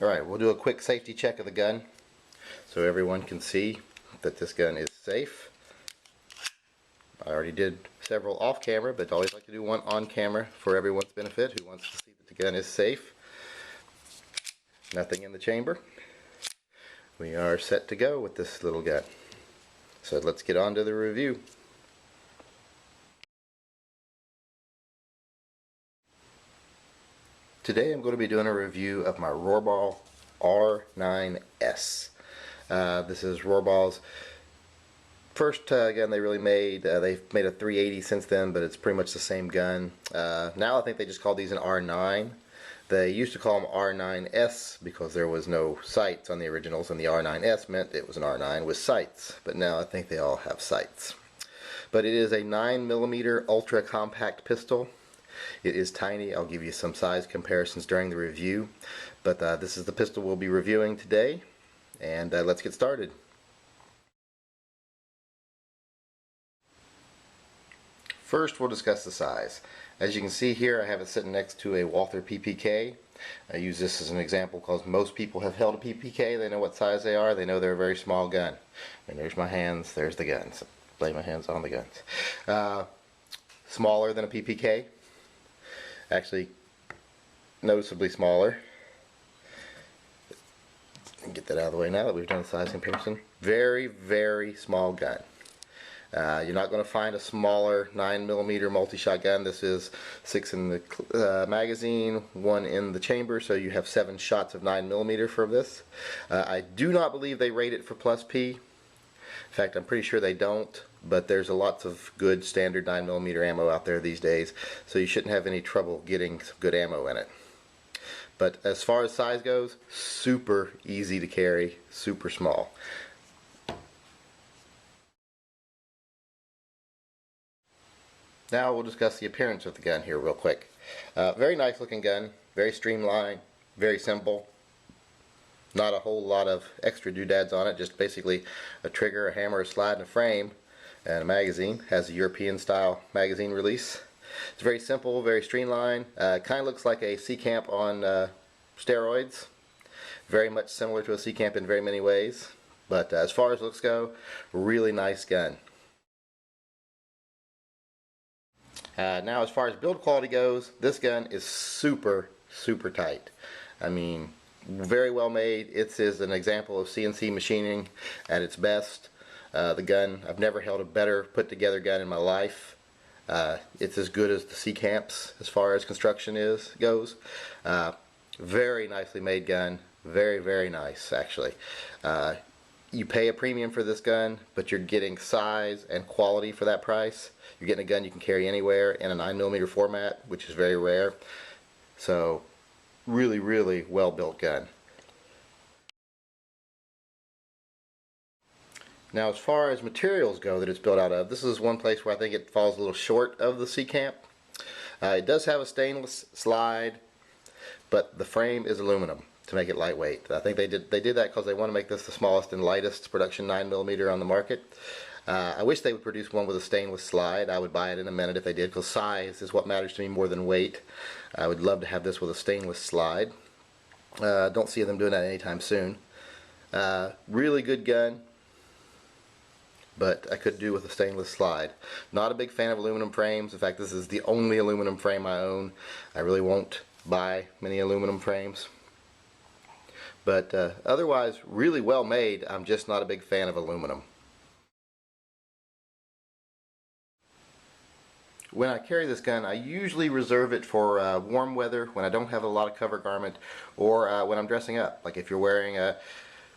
Alright, we'll do a quick safety check of the gun so everyone can see that this gun is safe. I already did several off camera, but I always like to do one on camera for everyone's benefit who wants to see that the gun is safe. Nothing in the chamber. We are set to go with this little gun. So let's get on to the review. Today I'm going to be doing a review of my Rohrbaugh R9s. This is Rohrbaugh's first gun they really made. They've made a 380 since then, but it's pretty much the same gun. Now I think they just call these an R9. They used to call them R9s because there was no sights on the originals, and the R9s meant it was an R9 with sights. But now I think they all have sights. But it is a 9mm ultra compact pistol. It is tiny. I'll give you some size comparisons during the review. But this is the pistol we'll be reviewing today. And let's get started. First, we'll discuss the size. As you can see here, I have it sitting next to a Walther PPK. I use this as an example because most people have held a PPK. They know what size they are. They know they're a very small gun. And there's my hands. There's the guns. Lay my hands on the guns. Smaller than a PPK. Actually, noticeably smaller. Get that out of the way now that we've done the size comparison. Very, very small gun. You're not going to find a smaller 9mm multi-shot gun. This is 6 in the magazine, 1 in the chamber, so you have 7 shots of 9mm for this. I do not believe they rate it for plus P. In fact, I'm pretty sure they don't, but there's lots of good standard 9mm ammo out there these days, so you shouldn't have any trouble getting some good ammo in it. But as far as size goes, super easy to carry, super small. Now we'll discuss the appearance of the gun here real quick. Very nice looking gun, very streamlined, very simple. Not a whole lot of extra doodads on it, just basically a trigger, a hammer, a slide, and a frame, and a magazine. Has a European style magazine release. It's very simple, very streamlined. Kind of looks like a C-Camp on steroids. Very much similar to a C-Camp in very many ways. But as far as looks go, really nice gun. Now as far as build quality goes, this gun is super tight. I mean, very well made. It is an example of CNC machining at its best. The gun, I've never held a better put together gun in my life. It's as good as the C-Camps as far as construction goes. Very nicely made gun. Very nice, actually. You pay a premium for this gun, but you're getting size and quality for that price. You're getting a gun you can carry anywhere in a 9mm format, which is very rare. So, really well built gun. Now, as far as materials go that it's built out of, this is one place where I think it falls a little short of the C-Camp. It does have a stainless slide, but the frame is aluminum to make it lightweight. I think they did that because they want to make this the smallest and lightest production 9mm on the market. I wish they would produce one with a stainless slide. I would buy it in a minute if they did, because size is what matters to me more than weight. I would love to have this with a stainless slide. Don't see them doing that anytime soon. Really good gun, but I could do with a stainless slide. Not a big fan of aluminum frames. In fact, this is the only aluminum frame I own. I really won't buy many aluminum frames. But otherwise, really well made. I'm just not a big fan of aluminum. When I carry this gun, I usually reserve it for warm weather, when I don't have a lot of cover garment, or when I'm dressing up. Like if you're wearing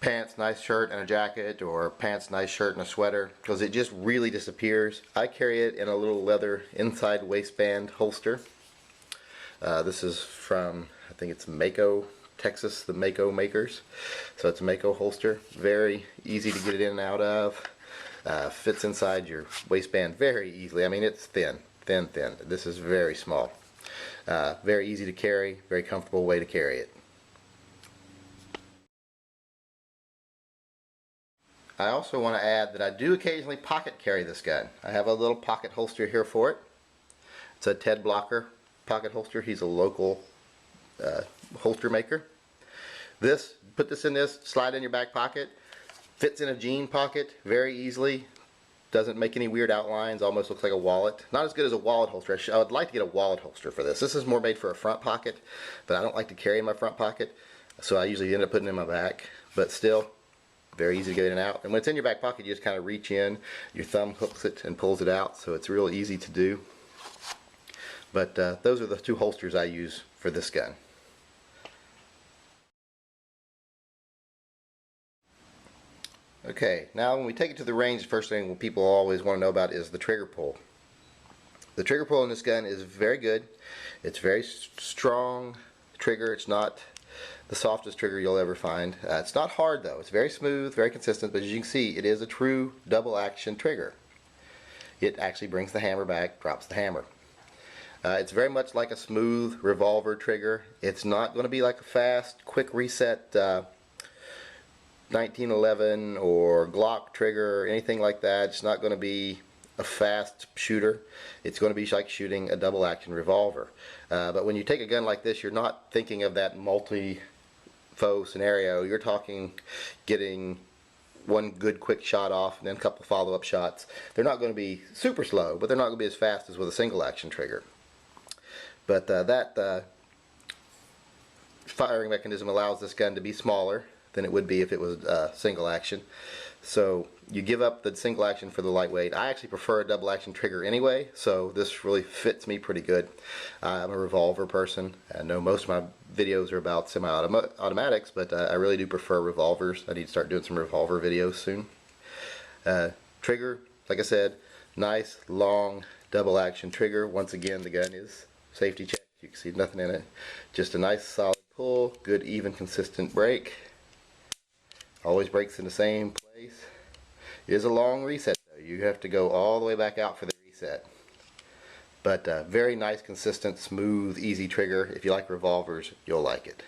pants, nice shirt, and a jacket, or pants, nice shirt, and a sweater, because it just really disappears. I carry it in a little leather inside waistband holster. This is from, I think it's Mako, Texas, the Mako makers. So it's a Mako holster. Very easy to get it in and out of. Fits inside your waistband very easily. I mean, it's thin. This is very small. Very easy to carry, very comfortable way to carry it. I also want to add that I do occasionally pocket carry this gun. I have a little pocket holster here for it. It's a Ted Blocker pocket holster. He's a local holster maker. This, put this in this, slide in your back pocket, fits in a jean pocket very easily, doesn't make any weird outlines, almost looks like a wallet. Not as good as a wallet holster. I would like to get a wallet holster for this. This is more made for a front pocket, but I don't like to carry in my front pocket, so I usually end up putting it in my back, but still, very easy to get in and out. And when it's in your back pocket, you just kind of reach in, your thumb hooks it and pulls it out, so it's real easy to do. But those are the two holsters I use for this gun. Okay, now when we take it to the range, the first thing people always want to know about is the trigger pull. The trigger pull in this gun is very good. It's very strong trigger. It's not the softest trigger you'll ever find. It's not hard though. It's very smooth, very consistent, but as you can see, it is a true double action trigger. It actually brings the hammer back, drops the hammer. It's very much like a smooth revolver trigger. It's not going to be like a fast, quick reset 1911 or Glock trigger or anything like that. It's not going to be a fast shooter. It's going to be like shooting a double action revolver. But when you take a gun like this, you're not thinking of that multi-foe scenario. You're talking getting one good quick shot off and then a couple follow-up shots. They're not going to be super slow, but they're not going to be as fast as with a single action trigger. But that firing mechanism allows this gun to be smaller than it would be if it was single action. So you give up the single action for the lightweight. I actually prefer a double action trigger anyway, so this really fits me pretty good. I'm a revolver person. I know most of my videos are about semi-automatics, but I really do prefer revolvers. I need to start doing some revolver videos soon. Trigger, like I said, nice long double action trigger. Once again, the gun is safety checked. You can see nothing in it. Just a nice solid pull, good even consistent break. Always breaks in the same place. It is a long reset though. You have to go all the way back out for the reset. But very nice, consistent, smooth, easy trigger. If you like revolvers, you'll like it.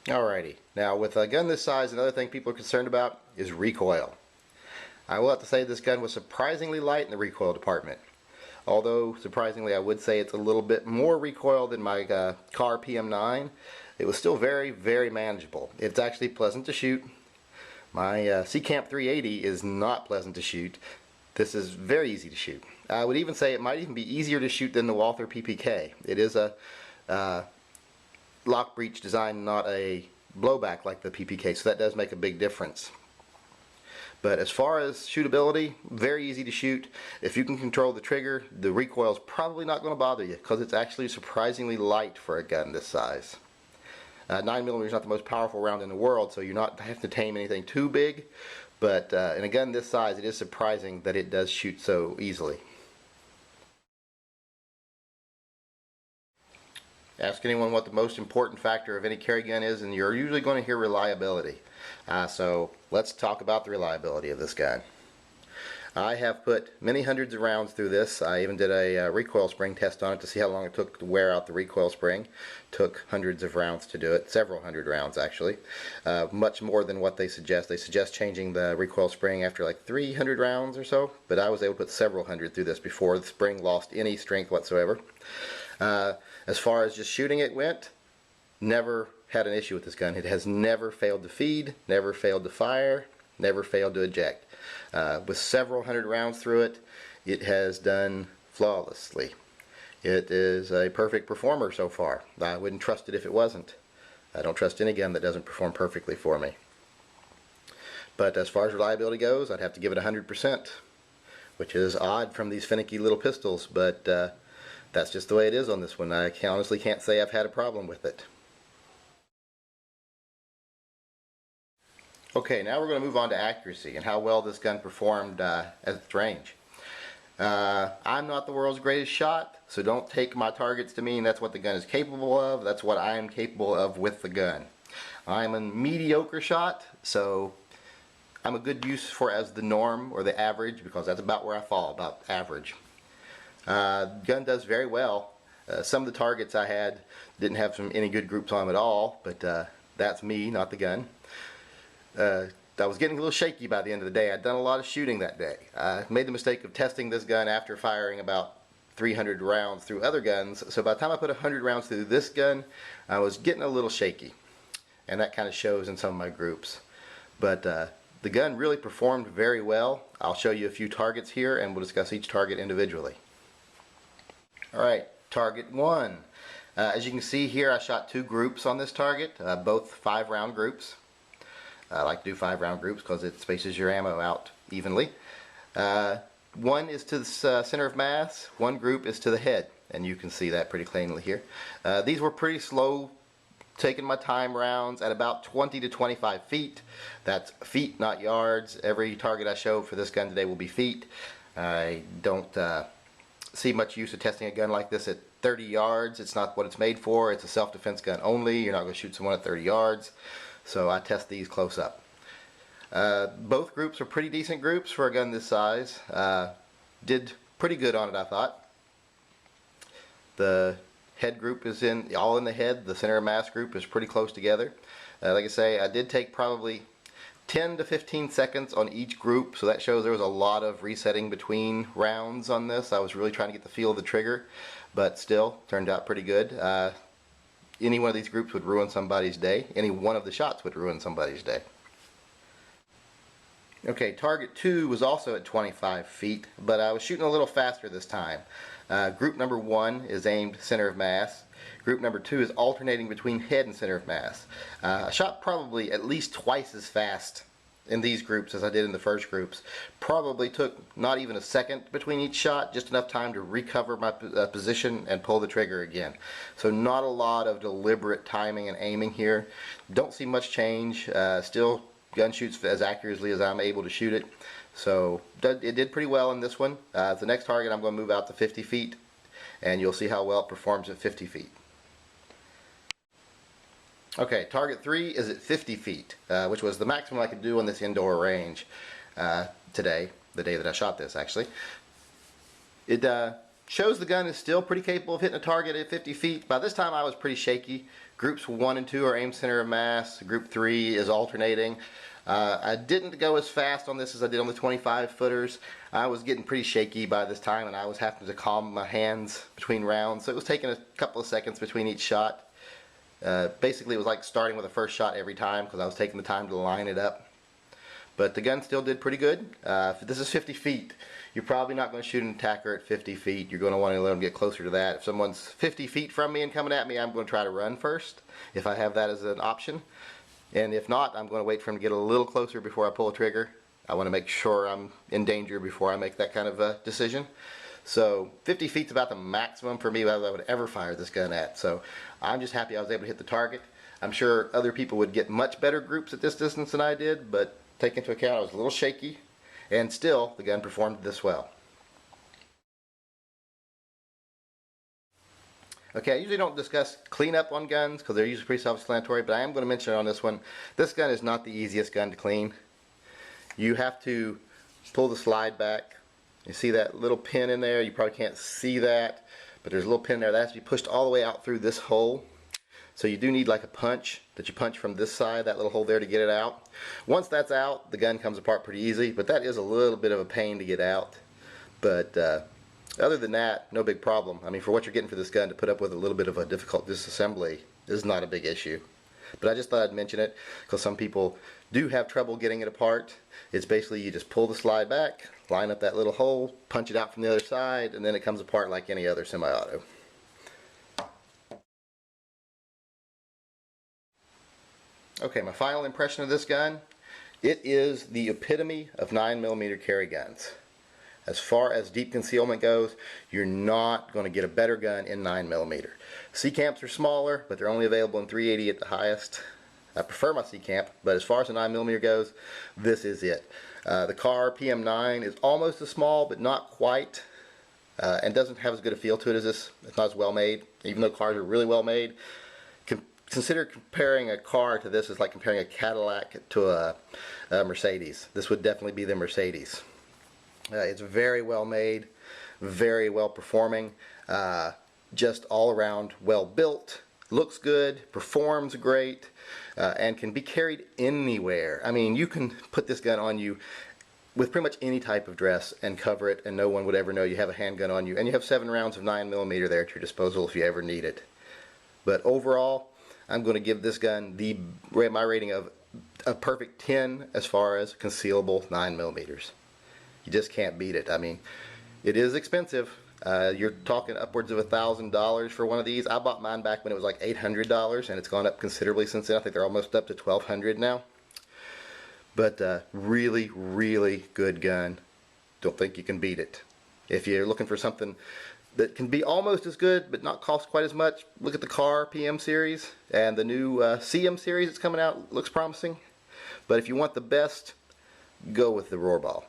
Alrighty, now with a gun this size, another thing people are concerned about is recoil. I will have to say this gun was surprisingly light in the recoil department. Although, surprisingly, I would say it's a little bit more recoil than my car PM9. It was still very, very manageable. It's actually pleasant to shoot. My C-Camp 380 is not pleasant to shoot. This is very easy to shoot. I would even say it might even be easier to shoot than the Walther PPK. It is a lock breech design, not a blowback like the PPK, so that does make a big difference. But as far as shootability, very easy to shoot. If you can control the trigger, the recoil is probably not going to bother you because it's actually surprisingly light for a gun this size. 9mm is not the most powerful round in the world, so you're not having to tame anything too big. But in a gun this size, it is surprising that it does shoot so easily. Ask anyone what the most important factor of any carry gun is, and you're usually going to hear reliability. So let's talk about the reliability of this gun. I have put many hundreds of rounds through this. I even did a recoil spring test on it to see how long it took to wear out the recoil spring. Took hundreds of rounds to do it, several hundred rounds actually. Much more than what they suggest. They suggest changing the recoil spring after like 300 rounds or so, but I was able to put several hundred through this before the spring lost any strength whatsoever. As far as just shooting it went, never had an issue with this gun. It has never failed to feed, never failed to fire, never failed to eject. With several hundred rounds through it, it has done flawlessly. It is a perfect performer so far. I wouldn't trust it if it wasn't. I don't trust any gun that doesn't perform perfectly for me. But as far as reliability goes, I'd have to give it 100%, which is odd from these finicky little pistols, but that's just the way it is on this one. I honestly can't say I've had a problem with it. Okay, now we're going to move on to accuracy and how well this gun performed at its range. I'm not the world's greatest shot, so don't take my targets to mean that's what the gun is capable of. That's what I am capable of with the gun. I'm a mediocre shot, so I'm a good use for as the norm or the average, because that's about where I fall, about average. Gun does very well. Some of the targets I had didn't have any good groups on them at all, but that's me, not the gun. I was getting a little shaky by the end of the day. I'd done a lot of shooting that day. I made the mistake of testing this gun after firing about 300 rounds through other guns, so by the time I put 100 rounds through this gun, I was getting a little shaky, and that kind of shows in some of my groups. But the gun really performed very well. I'll show you a few targets here, and we'll discuss each target individually. Alright, target 1. As you can see here, I shot 2 groups on this target, both 5-round groups. I like to do 5-round groups because it spaces your ammo out evenly. One is to the center of mass, one group is to the head, and you can see that pretty cleanly here. These were pretty slow, taking my time rounds at about 20 to 25 feet. That's feet, not yards. Every target I show for this gun today will be feet. I don't see much use of testing a gun like this at 30 yards. It's not what it's made for. It's a self-defense gun only. You're not going to shoot someone at 30 yards. So I test these close up. Both groups are pretty decent groups for a gun this size. Did pretty good on it, I thought. The head group is all in the head. The center of mass group is pretty close together. Like I say, I did take probably 10 to 15 seconds on each group, so that shows there was a lot of resetting between rounds on this. I was really trying to get the feel of the trigger, but still turned out pretty good. Any one of these groups would ruin somebody's day. Any one of the shots would ruin somebody's day. Okay, target 2 was also at 25 feet, but I was shooting a little faster this time. Group number 1 is aimed center of mass. Group number 2 is alternating between head and center of mass. I shot probably at least twice as fast in these groups as I did in the first groups. Probably took not even a second between each shot, just enough time to recover my position and pull the trigger again. So not a lot of deliberate timing and aiming here. Don't see much change. Still gun shoots as accurately as I'm able to shoot it. So it did pretty well in this one. The next target I'm going to move out to 50 feet, and you'll see how well it performs at 50 feet. Okay, target 3 is at 50 feet, which was the maximum I could do on this indoor range today, the day that I shot this actually. It shows the gun is still pretty capable of hitting a target at 50 feet. By this time I was pretty shaky. Groups 1 and 2 are aimed center of mass. Group 3 is alternating. I didn't go as fast on this as I did on the 25 footers. I was getting pretty shaky by this time, and I was having to calm my hands between rounds, so it was taking a couple of seconds between each shot. Basically it was like starting with the first shot every time because I was taking the time to line it up. But the gun still did pretty good. If this is 50 feet, you're probably not going to shoot an attacker at 50 feet. You're going to want to let them get closer to that. If someone's 50 feet from me and coming at me, I'm going to try to run first, if I have that as an option. And if not, I'm going to wait for him to get a little closer before I pull a trigger. I want to make sure I'm in danger before I make that kind of decision. So 50 feet is about the maximum for me that I would ever fire this gun at. So I'm just happy I was able to hit the target. I'm sure other people would get much better groups at this distance than I did, but take into account I was a little shaky, and still the gun performed this well. Okay, I usually don't discuss cleanup on guns because they're usually pretty self-explanatory, but I am going to mention it on this one. This gun is not the easiest gun to clean. You have to pull the slide back. You see that little pin in there? You probably can't see that, but there's a little pin there that has to be pushed all the way out through this hole. So you do need like a punch that you punch from this side, that little hole there, to get it out. Once that's out, the gun comes apart pretty easy, but that is a little bit of a pain to get out. But other than that, no big problem. I mean, for what you're getting for this gun, to put up with a little bit of a difficult disassembly is not a big issue. But I just thought I'd mention it because some people do have trouble getting it apart. It's basically you just pull the slide back, line up that little hole, punch it out from the other side, and then it comes apart like any other semi-auto. Okay, my final impression of this gun, it is the epitome of 9mm carry guns. As far as deep concealment goes, you're not going to get a better gun in 9mm. C-camps are smaller, but they're only available in 380 at the highest. I prefer my C-camp, but as far as the 9mm goes, this is it. The Car PM9 is almost as small, but not quite, and doesn't have as good a feel to it as this. It's not as well made, even though cars are really well made. Consider comparing a car to this as like comparing a Cadillac to a Mercedes. This would definitely be the Mercedes. It's very well made, very well performing, just all around well built, looks good, performs great, and can be carried anywhere. I mean, you can put this gun on you with pretty much any type of dress and cover it, and no one would ever know you have a handgun on you. And you have 7 rounds of 9mm there at your disposal if you ever need it. But overall, I'm going to give this gun my rating of a perfect 10 as far as concealable 9mm. You just can't beat it. I mean, it is expensive. You're talking upwards of $1,000 for one of these. I bought mine back when it was like $800, and it's gone up considerably since then. I think they're almost up to $1,200 now. But really, really good gun. Don't think you can beat it. If you're looking for something that can be almost as good but not cost quite as much, look at the CAR PM series, and the new CM series that's coming out looks promising. But if you want the best, go with the Rohrbaugh.